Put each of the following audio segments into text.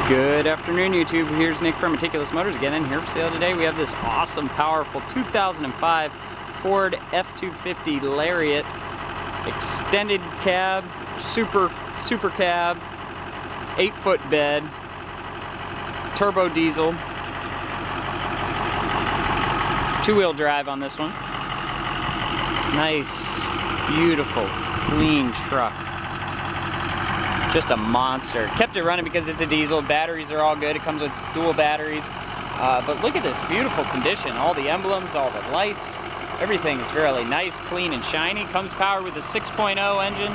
Good afternoon, YouTube. Here's Nick from Meticulous Motors again, and here for sale today we have this awesome, powerful 2005 Ford F-250 Lariat extended cab, super cab, 8-foot bed, turbo diesel, 2-wheel drive on this one. Nice, beautiful, clean truck. Just a monster. Kept it running because it's a diesel. Batteries are all good. It comes with dual batteries. But look at this beautiful condition. All the emblems, all the lights, everything is really nice, clean, and shiny. Comes powered with a 6.0 engine.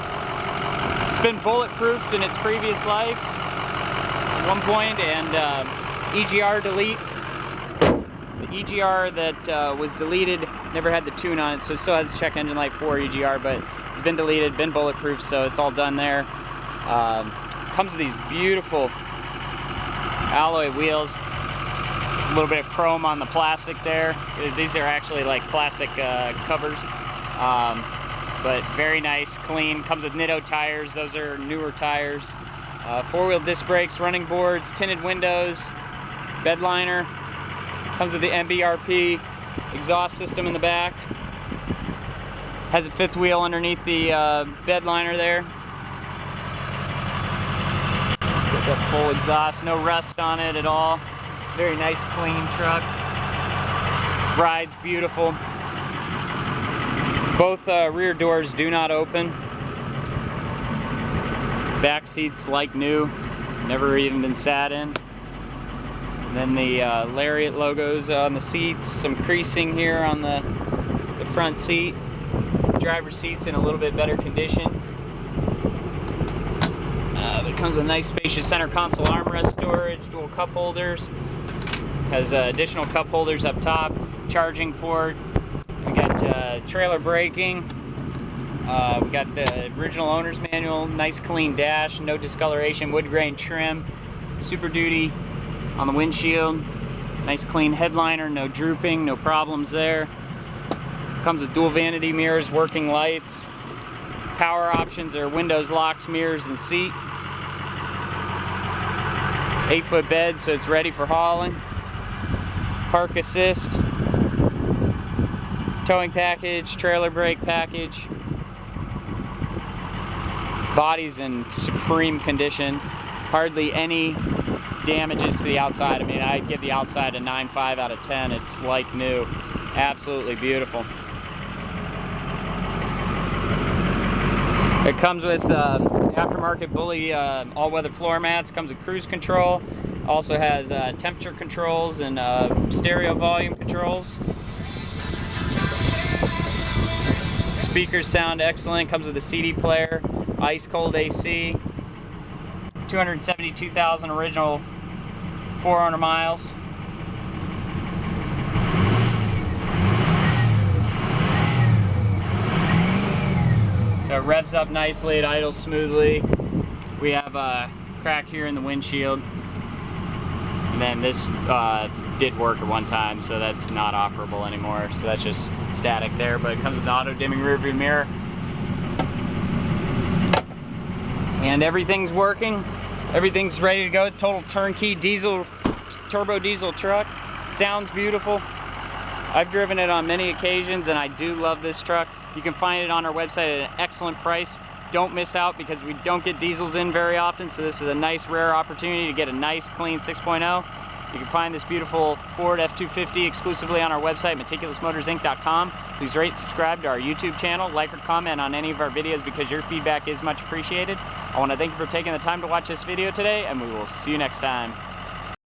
It's been bulletproofed in its previous life at one point, and EGR delete. The EGR that was deleted never had the tune on it, so it still has a check engine light for EGR, but it's been deleted, been bulletproof, so it's all done there. Comes with these beautiful alloy wheels, a little bit of chrome on the plastic there. These are actually like plastic covers, but very nice, clean. Comes with Nitto tires. Those are newer tires. 4-wheel disc brakes, running boards, tinted windows, bed liner. Comes with the MBRP exhaust system in the back. Has a 5th wheel underneath the bed liner there. Got full exhaust, no rust on it at all. Very nice, clean truck. Rides beautiful. Both rear doors do not open. Back seats like new, never even been sat in. And then the Lariat logos on the seats, some creasing here on the front seat. Driver's seat's in a little bit better condition. It comes with a nice spacious center console armrest storage, dual cup holders. Has additional cup holders up top, charging port. We got trailer braking. We got the original owner's manual, nice clean dash, no discoloration, wood grain trim, Super Duty on the windshield. Nice clean headliner, no drooping, no problems there. Comes with dual vanity mirrors, working lights. Power options are windows, locks, mirrors, and seat. 8-foot bed, so it's ready for hauling. Park assist, towing package, trailer brake package. Body's in supreme condition. Hardly any damages to the outside. I mean, I'd give the outside a 9.5 out of 10. It's like new. Absolutely beautiful. It comes with aftermarket Bully all-weather floor mats. Comes with cruise control. Also has temperature controls and stereo volume controls. Speakers sound excellent. Comes with a CD player, ice cold AC. 272,000 original 400 miles. So it revs up nicely, it idles smoothly. We have a crack here in the windshield. And then this did work at one time, so that's not operable anymore. So that's just static there, but it comes with the auto-dimming rearview mirror. And everything's working. Everything's ready to go. Total turnkey diesel, turbo diesel truck. Sounds beautiful. I've driven it on many occasions, and I do love this truck. You can find it on our website at an excellent price. Don't miss out because we don't get diesels in very often, so this is a nice rare opportunity to get a nice clean 6.0. You can find this beautiful Ford F-250 exclusively on our website, meticulousmotorsinc.com. Please rate and subscribe to our YouTube channel, like or comment on any of our videos because your feedback is much appreciated. I want to thank you for taking the time to watch this video today, and we will see you next time.